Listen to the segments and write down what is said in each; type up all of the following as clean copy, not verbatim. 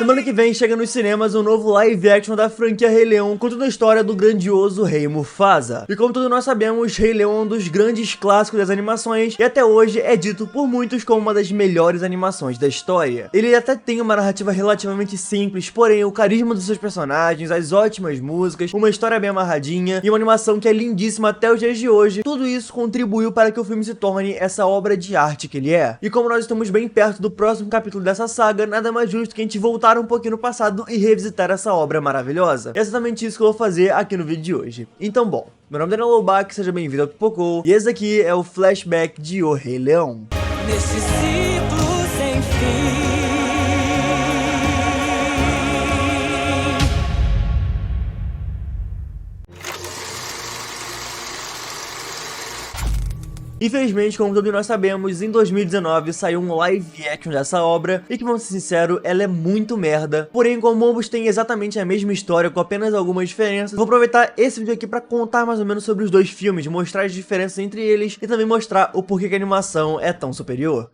Semana que vem chega nos cinemas um novo live action da franquia Rei Leão, contando a história do grandioso Rei Mufasa. E como todos nós sabemos, Rei Leão é um dos grandes clássicos das animações e até hoje é dito por muitos como uma das melhores animações da história. Ele até tem uma narrativa relativamente simples, porém o carisma dos seus personagens, as ótimas músicas, uma história bem amarradinha e uma animação que é lindíssima até os dias de hoje, tudo isso contribuiu para que o filme se torne essa obra de arte que ele é. E como nós estamos bem perto do próximo capítulo dessa saga, nada mais justo que a gente voltar um pouquinho no passado e revisitar essa obra maravilhosa. É exatamente isso que eu vou fazer aqui no vídeo de hoje. Então, bom, meu nome é Daniel Loubach, seja bem-vindo ao Pipocou, e esse aqui é o flashback de O Rei Leão. Nesse ciclo sem fim. Infelizmente, como todos nós sabemos, em 2019 saiu um live action dessa obra e que, vamos ser sinceros, ela é muito merda. Porém, como ambos têm exatamente a mesma história com apenas algumas diferenças, vou aproveitar esse vídeo aqui para contar mais ou menos sobre os dois filmes, mostrar as diferenças entre eles e também mostrar o porquê que a animação é tão superior.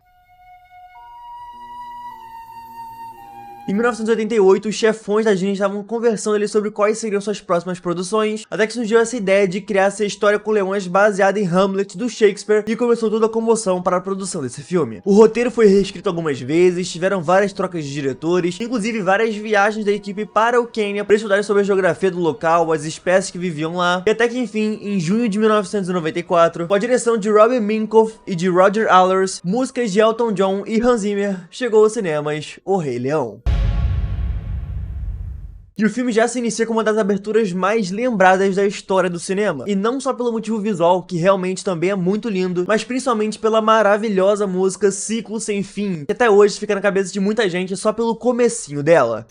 Em 1988, os chefões da Disney estavam conversando ali sobre quais seriam suas próximas produções, até que surgiu essa ideia de criar essa história com leões baseada em Hamlet do Shakespeare e começou toda a comoção para a produção desse filme. O roteiro foi reescrito algumas vezes, tiveram várias trocas de diretores, inclusive várias viagens da equipe para o Quênia para estudar sobre a geografia do local, as espécies que viviam lá, e até que enfim, em junho de 1994, com a direção de Robbie Minkoff e de Roger Allers, músicas de Elton John e Hans Zimmer, chegou aos cinemas O Rei Leão. E o filme já se inicia com uma das aberturas mais lembradas da história do cinema. E não só pelo motivo visual, que realmente também é muito lindo, mas principalmente pela maravilhosa música Ciclo Sem Fim, que até hoje fica na cabeça de muita gente só pelo comecinho dela.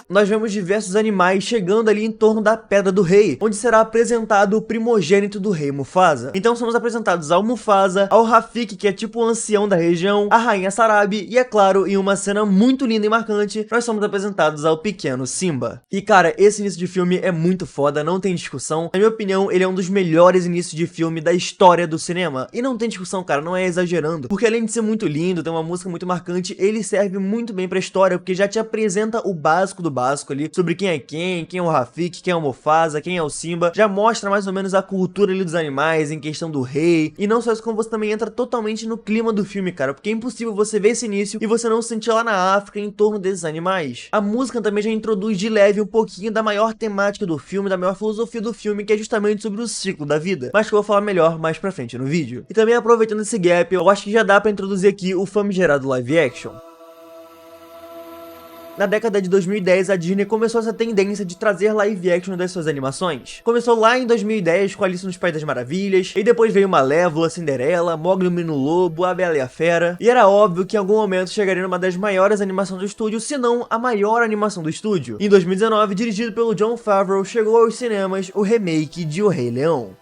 Nós vemos diversos animais chegando ali em torno da Pedra do Rei, onde será apresentado o primogênito do rei Mufasa. Então somos apresentados ao Mufasa, ao Rafiki, que é tipo o ancião da região, a rainha Sarabi e, é claro, em uma cena muito linda e marcante, nós somos apresentados ao pequeno Simba. E cara, esse início de filme é muito foda, não tem discussão. Na minha opinião, ele é um dos melhores inícios de filme da história do cinema. E não tem discussão, cara, não é exagerando. Porque além de ser muito lindo, ter uma música muito marcante, ele serve muito bem pra história, porque já te apresenta o básico do básico ali, sobre quem é o Rafiki, quem é o Mufasa, quem é o Simba, já mostra mais ou menos a cultura ali dos animais, em questão do rei, e não só isso, como você também entra totalmente no clima do filme, cara, porque é impossível você ver esse início e você não se sentir lá na África em torno desses animais. A música também já introduz de leve um pouquinho da maior temática do filme, da maior filosofia do filme, que é justamente sobre o ciclo da vida, mas que eu vou falar melhor mais pra frente no vídeo. E também aproveitando esse gap, eu acho que já dá pra introduzir aqui o famigerado live action. Na década de 2010, a Disney começou essa tendência de trazer live action das suas animações. Começou lá em 2010 com Alice nos País das Maravilhas, e depois veio Malévola, Cinderela, Mowgli o Menino Lobo, A Bela e a Fera, e era óbvio que em algum momento chegaria numa das maiores animações do estúdio, se não a maior animação do estúdio. Em 2019, dirigido pelo Jon Favreau, chegou aos cinemas o remake de O Rei Leão.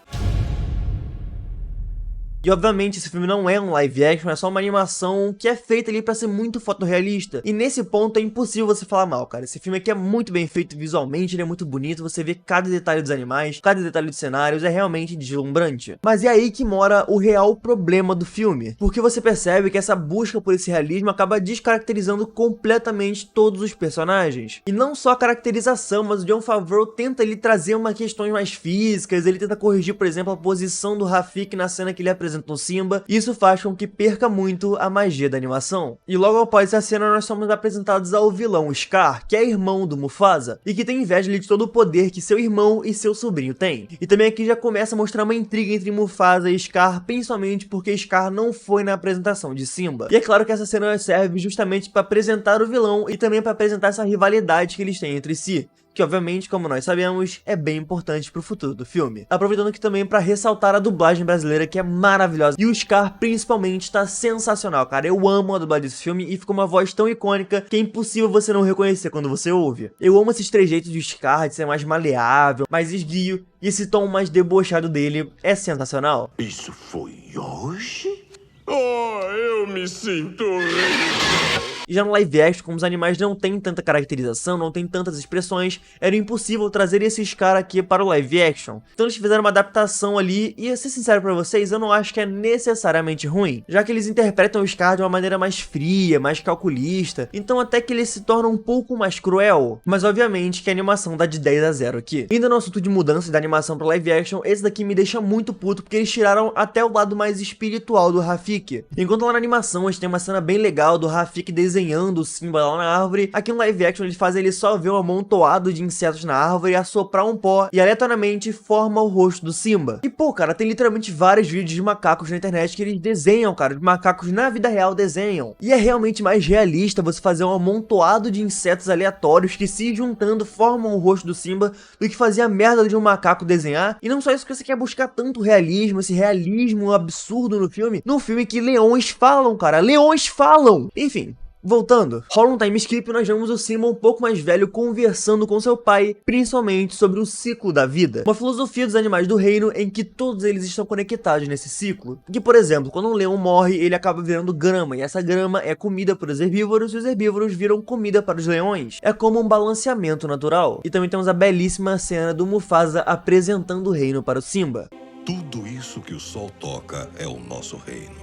E obviamente esse filme não é um live action, é só uma animação que é feita ali pra ser muito fotorrealista. E nesse ponto é impossível você falar mal, cara. Esse filme aqui é muito bem feito visualmente, ele é muito bonito, você vê cada detalhe dos animais, cada detalhe dos cenários, é realmente deslumbrante. Mas é aí que mora o real problema do filme. Porque você percebe que essa busca por esse realismo acaba descaracterizando completamente todos os personagens. E não só a caracterização, mas o Jon Favreau tenta ali trazer uma questões mais físicas, ele tenta corrigir, por exemplo, a posição do Rafiki na cena que ele apresenta no Simba, e isso faz com que perca muito a magia da animação. E logo após essa cena nós somos apresentados ao vilão Scar, que é irmão do Mufasa, e que tem inveja de todo o poder que seu irmão e seu sobrinho têm. E também aqui já começa a mostrar uma intriga entre Mufasa e Scar, principalmente porque Scar não foi na apresentação de Simba. E é claro que essa cena serve justamente para apresentar o vilão e também para apresentar essa rivalidade que eles têm entre si, que obviamente, como nós sabemos, é bem importante pro futuro do filme. Aproveitando aqui também pra ressaltar a dublagem brasileira, que é maravilhosa, e o Scar principalmente tá sensacional, cara. Eu amo a dublagem desse filme e ficou uma voz tão icônica que é impossível você não reconhecer quando você ouve. Eu amo esses trejeitos do Scar, de ser mais maleável, mais esguio, e esse tom mais debochado dele é sensacional. Isso foi hoje? Oh, eu me sinto rico. E já no live action, como os animais não têm tanta caracterização, não tem tantas expressões, era impossível trazer esse Scar aqui para o live action. Então eles fizeram uma adaptação ali, e a ser sincero pra vocês, eu não acho que é necessariamente ruim, já que eles interpretam o Scar de uma maneira mais fria, mais calculista, então até que ele se torna um pouco mais cruel. Mas obviamente que a animação dá de 10 a 0 aqui. Ainda no assunto de mudança da animação para live action, esse daqui me deixa muito puto, porque eles tiraram até o lado mais espiritual do Rafiki. Enquanto lá na animação a gente tem uma cena bem legal do Rafiki desenhando o Simba lá na árvore, aqui no live action eles fazem ele só ver um amontoado de insetos na árvore, assoprar um pó e aleatoriamente forma o rosto do Simba. E pô, cara, tem literalmente vários vídeos de macacos na internet que eles desenham, cara, de macacos na vida real desenham. E é realmente mais realista você fazer um amontoado de insetos aleatórios que se juntando formam o rosto do Simba do que fazer a merda de um macaco desenhar. E não só isso, que você quer buscar tanto realismo, esse realismo absurdo no filme, num filme que leões falam, cara, leões falam! Enfim. Voltando, rola um time skip e nós vemos o Simba um pouco mais velho conversando com seu pai, principalmente sobre o ciclo da vida. Uma filosofia dos animais do reino em que todos eles estão conectados nesse ciclo. Que, por exemplo, quando um leão morre, ele acaba virando grama, e essa grama é comida para os herbívoros, e os herbívoros viram comida para os leões. É como um balanceamento natural. E também temos a belíssima cena do Mufasa apresentando o reino para o Simba. Tudo isso que o sol toca é o nosso reino.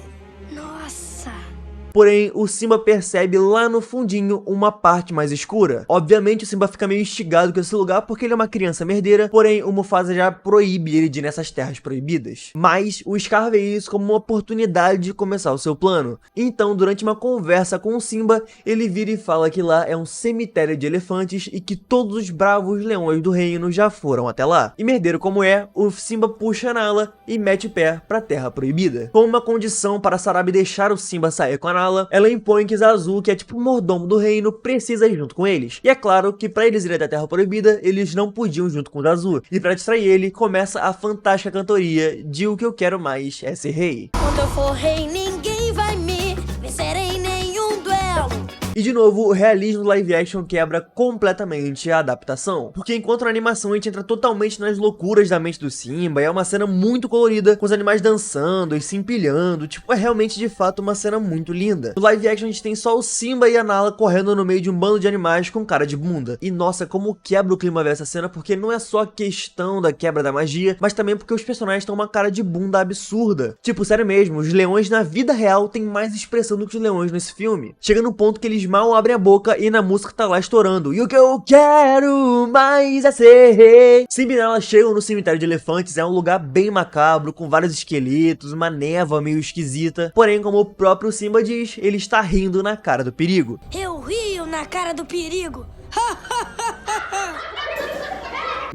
Nossa! Porém, o Simba percebe lá no fundinho uma parte mais escura. Obviamente, o Simba fica meio instigado com esse lugar porque ele é uma criança merdeira, porém o Mufasa já proíbe ele de ir nessas terras proibidas. Mas o Scar vê isso como uma oportunidade de começar o seu plano. Então, durante uma conversa com o Simba, ele vira e fala que lá é um cemitério de elefantes e que todos os bravos leões do reino já foram até lá. E merdeiro como é, o Simba puxa a Nala e mete o pé pra terra proibida. Com uma condição para Sarabi deixar o Simba sair com a Nala, ela impõe que Zazu, que é tipo o mordomo do reino, precisa ir junto com eles. E é claro que pra eles irem até a Terra Proibida, eles não podiam junto com Zazu. E pra distrair ele, começa a fantástica cantoria de O Que Eu Quero Mais É Ser Rei. Quando eu for rei, ninguém vai me vencer em nenhum duelo. E de novo, o realismo do live action quebra completamente a adaptação. Porque enquanto na animação a gente entra totalmente nas loucuras da mente do Simba, e é uma cena muito colorida, com os animais dançando e se empilhando, tipo, é realmente de fato uma cena muito linda. No live action a gente tem só o Simba e a Nala correndo no meio de um bando de animais com cara de bunda. E nossa, como quebra o clima ver essa cena, porque não é só a questão da quebra da magia, mas também porque os personagens estão uma cara de bunda absurda. Tipo, sério mesmo, os leões na vida real têm mais expressão do que os leões nesse filme. Chega no ponto que eles mal abrem a boca e na música tá lá estourando. E o que eu quero mais é ser rei. Simba e Nala chegam no cemitério de elefantes, é um lugar bem macabro, com vários esqueletos, uma névoa meio esquisita. Porém, como o próprio Simba diz, ele está rindo na cara do perigo. Eu rio na cara do perigo.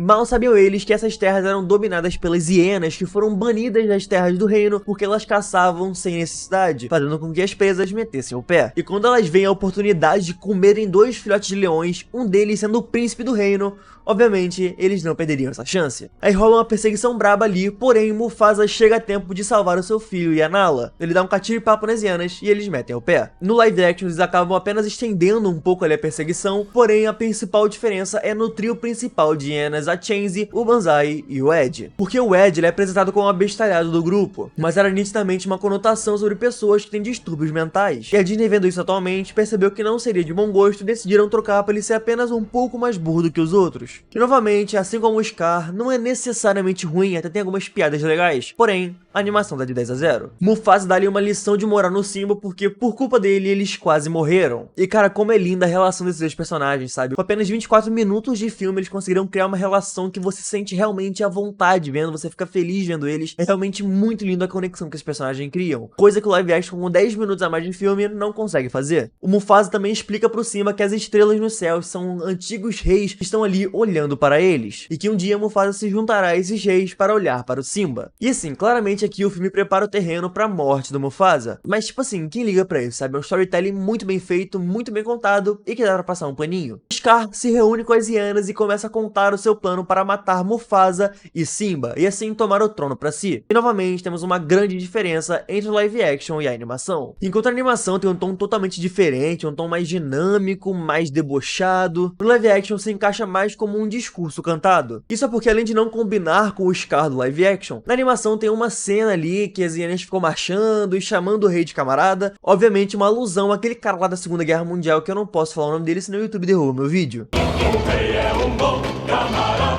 Mal sabiam eles que essas terras eram dominadas pelas hienas, que foram banidas das terras do reino porque elas caçavam sem necessidade, fazendo com que as presas metessem o pé. E quando elas veem a oportunidade de comerem 2 filhotes de leões, um deles sendo o príncipe do reino, obviamente eles não perderiam essa chance. Aí rola uma perseguição braba ali, porém Mufasa chega a tempo de salvar o seu filho e a Nala. Ele dá um catire-papo nas hienas e eles metem o pé. No live action eles acabam apenas estendendo um pouco ali a perseguição, porém a principal diferença é no trio principal de hienas, a Chenzi, o Banzai e o Ed. Porque o Ed ele é apresentado como o abestalhado do grupo, mas era nitidamente uma conotação sobre pessoas que têm distúrbios mentais. E a Disney, vendo isso atualmente, percebeu que não seria de bom gosto e decidiram trocar para ele ser apenas um pouco mais burro do que os outros. Que novamente, assim como o Scar, não é necessariamente ruim, até tem algumas piadas legais, porém, a animação dá de 10 a 0. Mufasa dá ali uma lição de moral no Simba, porque por culpa dele eles quase morreram. E cara, como é linda a relação desses dois personagens, sabe? Com apenas 24 minutos de filme, eles conseguiram criar uma relação que você sente realmente à vontade vendo, você fica feliz vendo eles. É realmente muito lindo a conexão que esses personagens criam, coisa que o live action com 10 minutos a mais de filme não consegue fazer. O Mufasa também explica pro Simba que as estrelas no céu são antigos reis que estão ali olhando para eles, e que um dia Mufasa se juntará a esses reis para olhar para o Simba. E assim, claramente aqui o filme prepara o terreno para a morte do Mufasa, mas tipo assim, quem liga pra isso, sabe? É um storytelling muito bem feito, muito bem contado e que dá pra passar um paninho. Scar se reúne com as hienas e começa a contar o seu plano para matar Mufasa e Simba, e assim tomar o trono pra si. E novamente temos uma grande diferença entre o live action e a animação. Enquanto a animação tem um tom totalmente diferente, um tom mais dinâmico, mais debochado, no live action se encaixa mais como um discurso cantado. Isso é porque além de não combinar com o Scar do live action, na animação tem uma cena cena ali que as hienas ficam marchando e chamando o rei de camarada. Obviamente uma alusão àquele cara lá da Segunda Guerra Mundial que eu não posso falar o nome dele, senão o YouTube derruba meu vídeo. O rei é um bom camarada.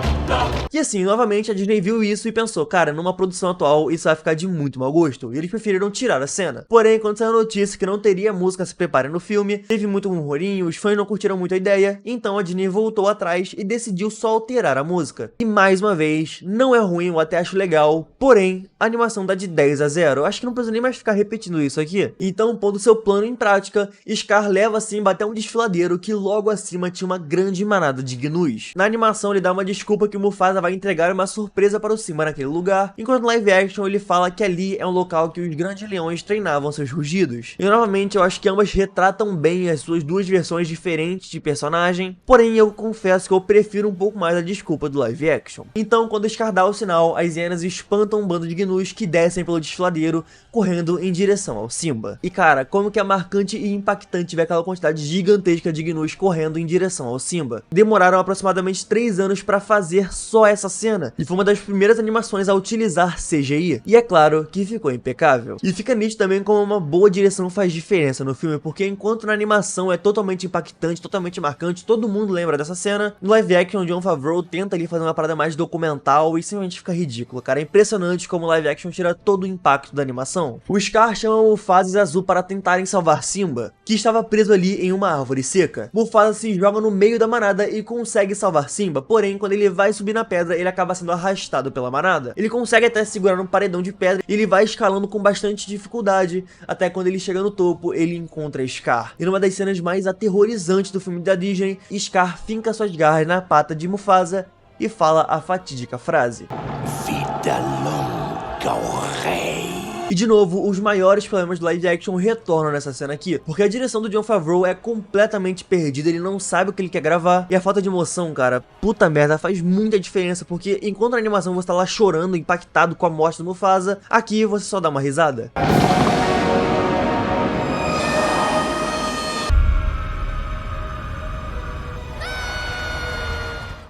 E assim, novamente a Disney viu isso e pensou, cara, numa produção atual isso vai ficar de muito mau gosto, e eles preferiram tirar a cena. Porém, quando saiu a notícia que não teria música Se Prepare no filme, teve muito murmurinho, os fãs não curtiram muito a ideia, então a Disney voltou atrás e decidiu só alterar a música. E mais uma vez, não é ruim, eu até acho legal, porém, a animação dá de 10 a 0, acho que não precisa nem mais ficar repetindo isso aqui. Então, pondo seu plano em prática, Scar leva Simba até um desfiladeiro que logo acima tinha uma grande manada de gnus. Na animação ele dá uma desculpa que o Mufasa vai entregar uma surpresa para o Simba naquele lugar, enquanto no live action ele fala que ali é um local que os grandes leões treinavam seus rugidos. E novamente eu acho que ambas retratam bem as suas duas versões diferentes de personagem, porém eu confesso que eu prefiro um pouco mais a desculpa do live action. Então quando Scar dá o sinal, as hienas espantam um bando de gnus que descem pelo desfiladeiro, correndo em direção ao Simba. E cara, como que é marcante e impactante ver aquela quantidade gigantesca de gnus correndo em direção ao Simba. Demoraram aproximadamente 3 anos para fazer só essa cena, e foi uma das primeiras animações a utilizar CGI, e é claro que ficou impecável. E fica nítido também como uma boa direção faz diferença no filme, porque enquanto na animação é totalmente impactante, totalmente marcante, todo mundo lembra dessa cena, no live action Jon Favreau tenta ali fazer uma parada mais documental e simplesmente fica ridículo, cara. É impressionante como o live action tira todo o impacto da animação. O Scar chama o Mufasa e Zazu para tentarem salvar Simba, que estava preso ali em uma árvore seca. Mufasa se joga no meio da manada e consegue salvar Simba, porém quando ele vai subir na pedra, ele acaba sendo arrastado pela manada. Ele consegue até segurar num paredão de pedra e ele vai escalando com bastante dificuldade, até quando ele chega no topo, ele encontra Scar. E numa das cenas mais aterrorizantes do filme da Disney, Scar finca suas garras na pata de Mufasa e fala a fatídica frase: Vida longa ao rei. E de novo, os maiores problemas do live action retornam nessa cena aqui, porque a direção do Jon Favreau é completamente perdida, ele não sabe o que ele quer gravar, e a falta de emoção, cara, puta merda, faz muita diferença, porque enquanto na animação você tá lá chorando, impactado com a morte do Mufasa, aqui você só dá uma risada.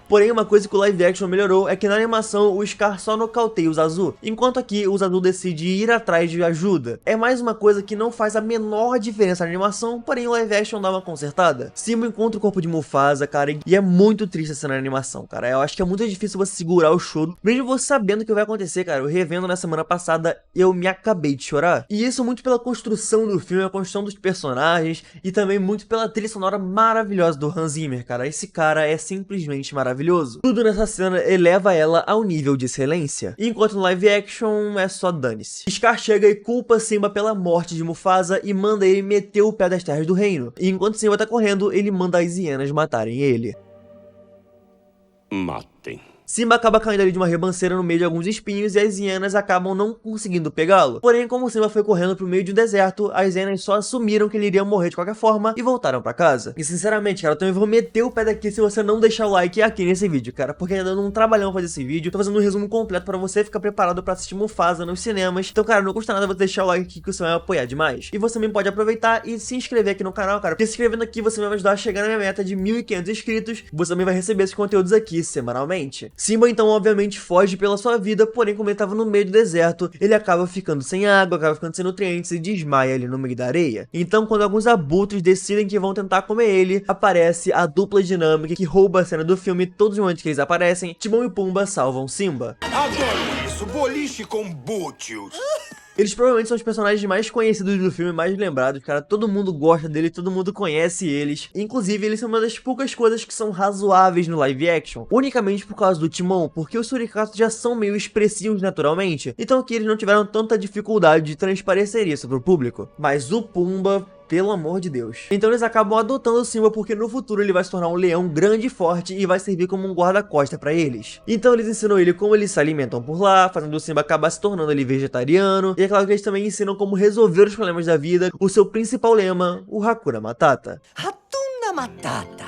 Porém, uma coisa que o live action melhorou é que na animação o Scar só nocauteia o Zazu, enquanto aqui o Zazu decide ir atrás de ajuda. É mais uma coisa que não faz a menor diferença na animação, porém o live action dá uma consertada. Simba encontra o corpo de Mufasa, cara, e é muito triste essa cena na animação, cara. Eu acho que é muito difícil você segurar o choro, mesmo você sabendo o que vai acontecer, cara. Eu revendo na semana passada, eu me acabei de chorar. E isso muito pela construção do filme, a construção dos personagens, e também muito pela trilha sonora maravilhosa do Hans Zimmer, cara. Esse cara é simplesmente maravilhoso. Tudo nessa cena eleva ela ao nível de excelência, enquanto no live action é só dane-se. Scar chega e culpa Simba pela morte de Mufasa e manda ele meter o pé das terras do reino. E enquanto Simba tá correndo, ele manda as hienas matarem ele. Matem. Simba acaba caindo ali de uma ribanceira no meio de alguns espinhos e as hienas acabam não conseguindo pegá-lo. Porém, como Simba foi correndo pro meio de um deserto, as hienas só assumiram que ele iria morrer de qualquer forma e voltaram pra casa. E sinceramente, cara, eu também vou meter o pé daqui se você não deixar o like aqui nesse vídeo, cara, porque tá dando um trabalhão fazer esse vídeo. Tô fazendo um resumo completo pra você ficar preparado pra assistir Mufasa nos cinemas. Então, cara, não custa nada você deixar o like aqui que você vai apoiar demais. E você também pode aproveitar e se inscrever aqui no canal, cara, porque se inscrevendo aqui você vai me ajudar a chegar na minha meta de 1.500 inscritos. Você também vai receber esses conteúdos aqui semanalmente. Simba, então, obviamente, foge pela sua vida, porém como ele tava no meio do deserto, ele acaba ficando sem água, acaba ficando sem nutrientes e desmaia ali no meio da areia. Então quando alguns abutres decidem que vão tentar comer ele, aparece a dupla dinâmica que rouba a cena do filme. Todos os momentos que eles aparecem, Timão e Pumba salvam Simba. Adoro isso, boliche com bútios. Eles provavelmente são os personagens mais conhecidos do filme, mais lembrados, cara. Todo mundo gosta deles, todo mundo conhece eles. Inclusive, eles são uma das poucas coisas que são razoáveis no live action. Unicamente por causa do Timão, porque os suricatos já são meio expressivos naturalmente. Então aqui eles não tiveram tanta dificuldade de transparecer isso pro público. Mas o Pumba, pelo amor de Deus. Então eles acabam adotando o Simba porque no futuro ele vai se tornar um leão grande e forte e vai servir como um guarda-costa pra eles. Então eles ensinam ele como eles se alimentam por lá, fazendo o Simba acabar se tornando ali vegetariano. E é claro que eles também ensinam como resolver os problemas da vida, o seu principal lema, o Hakuna Matata. Hakuna Matata.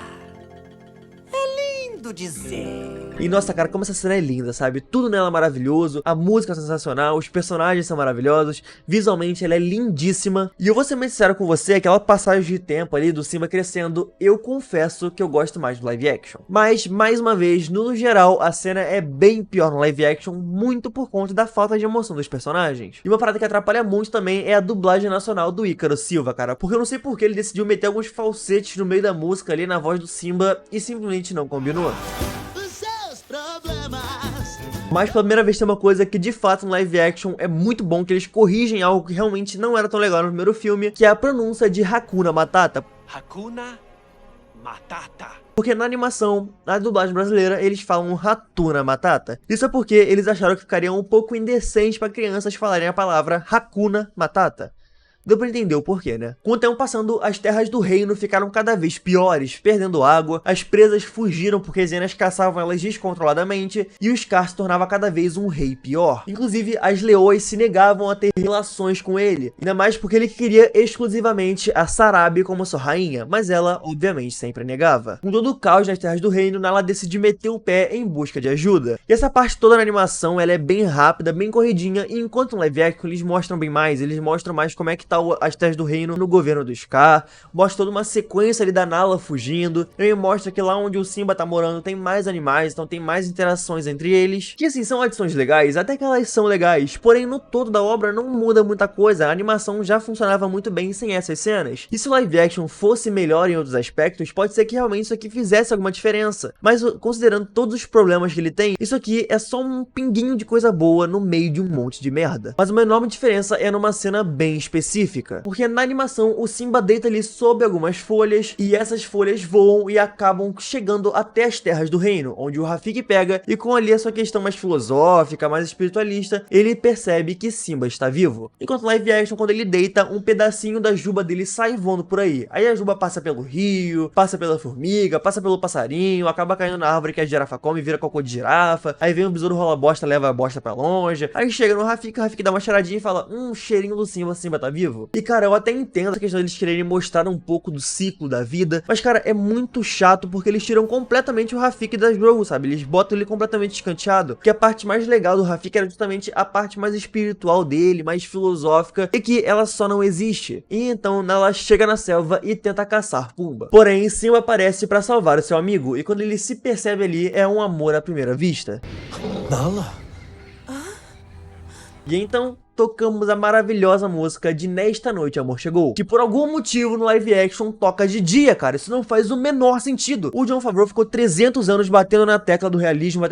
É lindo. ouvindo dizer. E nossa, cara, como essa cena é linda, sabe? Tudo nela é maravilhoso, a música é sensacional, os personagens são maravilhosos, visualmente ela é lindíssima. E eu vou ser bem sincero com você, aquela passagem de tempo ali do Simba crescendo, eu confesso que eu gosto mais do live action. Mas, mais uma vez, no geral, a cena é bem pior no live action, muito por conta da falta de emoção dos personagens. E uma parada que atrapalha muito também é a dublagem nacional do Ícaro Silva, cara, porque eu não sei por que ele decidiu meter alguns falsetes no meio da música ali na voz do Simba e simplesmente não combinou. Mas pela primeira vez tem uma coisa que de fato no live action é muito bom, que eles corrigem algo que realmente não era tão legal no primeiro filme, que é a pronúncia de Hakuna Matata. Hakuna Matata. Porque na animação, na dublagem brasileira, eles falam Hatuna Matata. Isso é porque eles acharam que ficaria um pouco indecente para crianças falarem a palavra Hakuna Matata. Deu pra entender o porquê, né? Com o tempo passando, as terras do reino ficaram cada vez piores, perdendo água, as presas fugiram porque as hienas caçavam elas descontroladamente, e o Scar se tornava cada vez um rei pior. Inclusive, as leoas se negavam a ter relações com ele, ainda mais porque ele queria exclusivamente a Sarabi como sua rainha, mas ela, obviamente, sempre negava. Com todo o caos nas terras do reino, Nala decide meter o pé em busca de ajuda. E essa parte toda na animação, ela é bem rápida, bem corridinha, e enquanto no live action eles mostram bem mais, eles mostram mais como é que as terras do reino no governo do Scar, mostra toda uma sequência ali da Nala fugindo, e mostra que lá onde o Simba tá morando tem mais animais, então tem mais interações entre eles, que assim, são adições legais, até que elas são legais, porém no todo da obra não muda muita coisa, a animação já funcionava muito bem sem essas cenas, e se o live action fosse melhor em outros aspectos, pode ser que realmente isso aqui fizesse alguma diferença, mas considerando todos os problemas que ele tem, isso aqui é só um pinguinho de coisa boa no meio de um monte de merda. Mas uma enorme diferença é numa cena bem específica, porque na animação o Simba deita ali sob algumas folhas e essas folhas voam e acabam chegando até as terras do reino, onde o Rafiki pega e com ali a sua questão mais filosófica, mais espiritualista, ele percebe que Simba está vivo. Enquanto live action, quando ele deita, um pedacinho da juba dele sai voando por aí. Aí a juba passa pelo rio, passa pela formiga, passa pelo passarinho, acaba caindo na árvore que a girafa come e vira cocô de girafa, aí vem o besouro rola bosta, leva a bosta pra longe, aí chega no Rafiki, o Rafiki dá uma charadinha e fala, cheirinho do Simba, Simba tá vivo? E cara, eu até entendo a questão deles quererem mostrar um pouco do ciclo da vida, mas cara, é muito chato porque eles tiram completamente o Rafiki das Grogu, sabe? Eles botam ele completamente escanteado, que a parte mais legal do Rafiki era justamente a parte mais espiritual dele, mais filosófica, e que ela só não existe. E então ela chega na selva e tenta caçar Pumba. Porém, Simba aparece pra salvar o seu amigo, e quando ele se percebe ali, é um amor à primeira vista. Nala? E então tocamos a maravilhosa música de Nesta Noite Amor Chegou, que por algum motivo no live action toca de dia, cara. Isso não faz o menor sentido. O Jon Favreau ficou 300 anos batendo na tecla do realismo,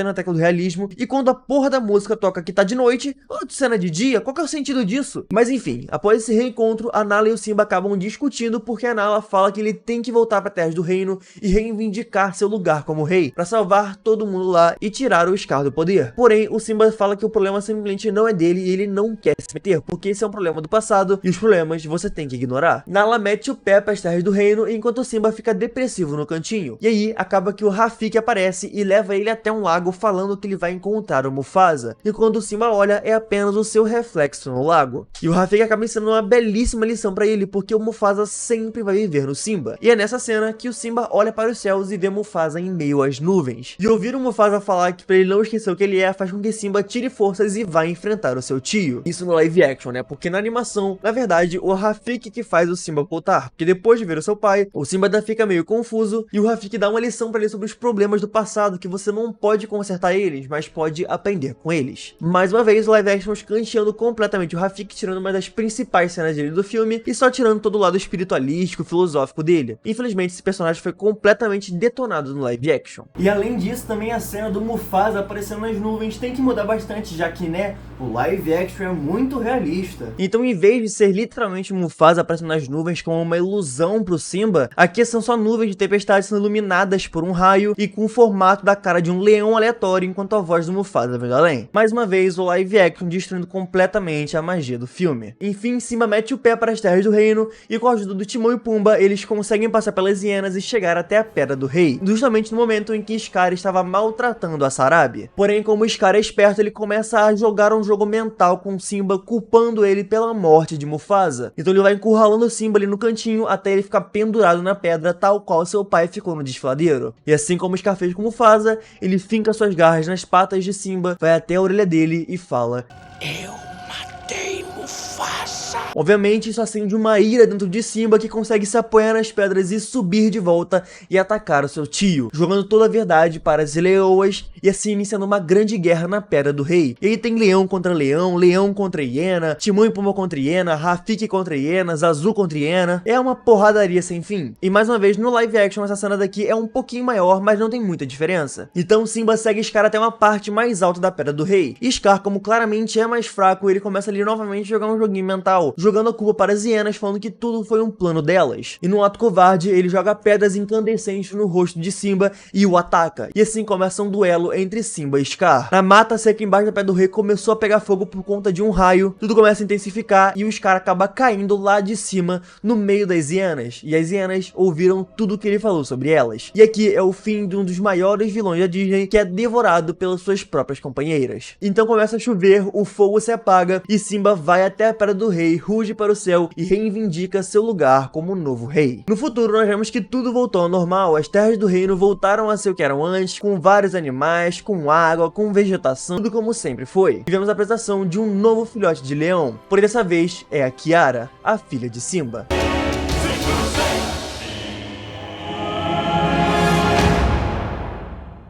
e quando a porra da música toca que tá de noite, outra cena de dia, qual que é o sentido disso? Mas enfim, após esse reencontro, a Nala e o Simba acabam discutindo porque a Nala fala que ele tem que voltar pra Terras do Reino e reivindicar seu lugar como rei, pra salvar todo mundo lá e tirar o Scar do poder. Porém, o Simba fala que o problema simplesmente não é dele e ele não quer se meter, porque esse é um problema do passado e os problemas você tem que ignorar. Nala mete o pé para as terras do reino enquanto o Simba fica depressivo no cantinho. E aí acaba que o Rafiki aparece e leva ele até um lago falando que ele vai encontrar o Mufasa. E quando o Simba olha, é apenas o seu reflexo no lago. E o Rafiki acaba ensinando uma belíssima lição para ele, porque o Mufasa sempre vai viver no Simba. E é nessa cena que o Simba olha para os céus e vê Mufasa em meio às nuvens. E ouvir o Mufasa falar que para ele não esquecer o que ele é faz com que Simba tire forças e vá enfrentar o seu tio. Isso no live action, né? Porque na animação, na verdade, o Rafiki que faz o Simba voltar. Porque depois de ver o seu pai, o Simba ainda fica meio confuso e o Rafiki dá uma lição para ele sobre os problemas do passado, que você não pode consertar eles, mas pode aprender com eles. Mais uma vez, o live action escanteando completamente o Rafiki, tirando uma das principais cenas dele do filme e só tirando todo o lado espiritualístico, filosófico dele. Infelizmente, esse personagem foi completamente detonado no live action. E além disso, também a cena do Mufasa aparecendo nas nuvens tem que mudar bastante, já que, né, o live action é muito realista. Então, em vez de ser literalmente Mufasa aparecendo nas nuvens como uma ilusão pro Simba, aqui são só nuvens de tempestade sendo iluminadas por um raio e com o formato da cara de um leão aleatório, enquanto a voz do Mufasa vem do além. Mais uma vez, o live action destruindo completamente a magia do filme. Enfim, Simba mete o pé para as terras do reino e com a ajuda do Timão e Pumba, eles conseguem passar pelas hienas e chegar até a Pedra do Rei, justamente no momento em que Scar estava maltratando a Sarabi. Porém, como Scar é esperto, ele começa a jogar um jogo mental com Simba Simba, culpando ele pela morte de Mufasa. Então ele vai encurralando o Simba ali no cantinho até ele ficar pendurado na pedra, tal qual seu pai ficou no desfiladeiro. E assim como Scar fez com Mufasa, ele finca suas garras nas patas de Simba, vai até a orelha dele e fala: Eu matei Mufasa. Obviamente isso acende uma ira dentro de Simba, que consegue se apoiar nas pedras e subir de volta e atacar o seu tio, jogando toda a verdade para as leoas e assim iniciando uma grande guerra na Pedra do Rei. E aí tem leão contra leão, leão contra hiena, Timão e Pumba contra hiena, Rafiki contra hiena, Zazu contra hiena. É uma porradaria sem fim. E mais uma vez no live action essa cena daqui é um pouquinho maior, mas não tem muita diferença. Então Simba segue Scar até uma parte mais alta da Pedra do Rei. E Scar, como claramente é mais fraco, ele começa ali novamente a jogar um joguinho mental, jogando a culpa para as hienas, falando que tudo foi um plano delas. E num ato covarde, ele joga pedras incandescentes no rosto de Simba e o ataca. E assim começa um duelo entre Simba e Scar. Na mata seca embaixo da Pedra do Rei começou a pegar fogo por conta de um raio, tudo começa a intensificar e o Scar acaba caindo lá de cima, no meio das hienas. E as hienas ouviram tudo que ele falou sobre elas. E aqui é o fim de um dos maiores vilões da Disney, que é devorado pelas suas próprias companheiras. Então começa a chover, o fogo se apaga e Simba vai até a Pedra do Rei, ruge para o céu e reivindica seu lugar como novo rei. No futuro nós vemos que tudo voltou ao normal, as terras do reino voltaram a ser o que eram antes, com vários animais, com água, com vegetação, tudo como sempre foi. Tivemos a apresentação de um novo filhote de leão, porém dessa vez é a Kiara, a filha de Simba.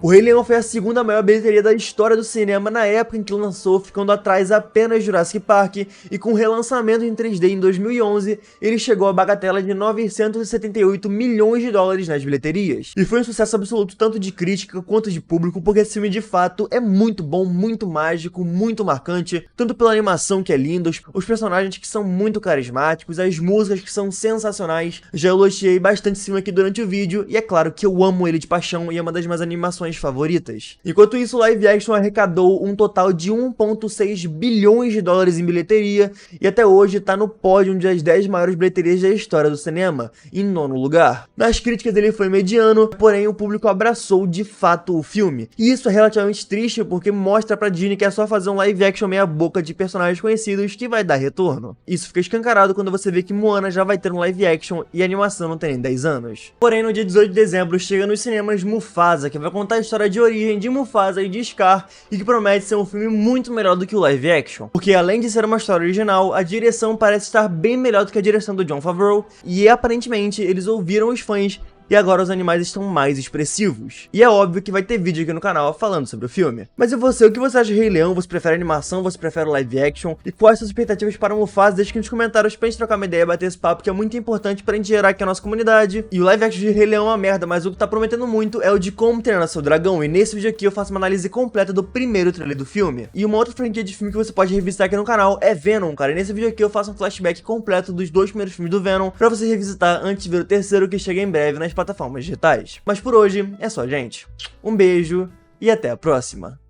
O Rei Leão foi a segunda maior bilheteria da história do cinema na época em que lançou, ficando atrás apenas de Jurassic Park, e com relançamento em 3D em 2011, ele chegou à bagatela de 978 milhões de dólares nas bilheterias. E foi um sucesso absoluto tanto de crítica quanto de público, porque esse filme de fato é muito bom, muito mágico, muito marcante, tanto pela animação que é linda, os personagens que são muito carismáticos, as músicas que são sensacionais. Já elogiei bastante esse filme aqui durante o vídeo, e é claro que eu amo ele de paixão e é uma das minhas animações favoritas. Enquanto isso, o live action arrecadou um total de 1,6 bilhões de dólares em bilheteria e até hoje está no pódio das 10 maiores bilheterias da história do cinema, em 9º lugar. Nas críticas ele foi mediano, porém o público abraçou de fato o filme. E isso é relativamente triste porque mostra pra Disney que é só fazer um live action meia boca de personagens conhecidos que vai dar retorno. Isso fica escancarado quando você vê que Moana já vai ter um live action e a animação não tem nem 10 anos. Porém, no dia 18 de dezembro chega nos cinemas Mufasa, que vai contar a história de origem de Mufasa e de Scar, e que promete ser um filme muito melhor do que o live action, porque além de ser uma história original, a direção parece estar bem melhor do que a direção do Jon Favreau, e aparentemente eles ouviram os fãs e agora os animais estão mais expressivos. E é óbvio que vai ter vídeo aqui no canal falando sobre o filme. Mas e você, o que você acha de Rei Leão? Você prefere animação, você prefere live action? E quais suas expectativas para o Mufasa? Deixa aqui nos comentários pra gente trocar uma ideia e bater esse papo, que é muito importante pra gente gerar aqui a nossa comunidade. E o live action de Rei Leão é uma merda, mas o que tá prometendo muito é o de Como Treinar Seu Dragão, e nesse vídeo aqui eu faço uma análise completa do primeiro trailer do filme. E uma outra franquia de filme que você pode revisitar aqui no canal é Venom, cara, e nesse vídeo aqui eu faço um flashback completo dos 2 primeiros filmes do Venom, pra você revisitar antes de ver o terceiro, que chega em breve nas plataformas digitais. Mas por hoje é só, gente. Um beijo e até a próxima.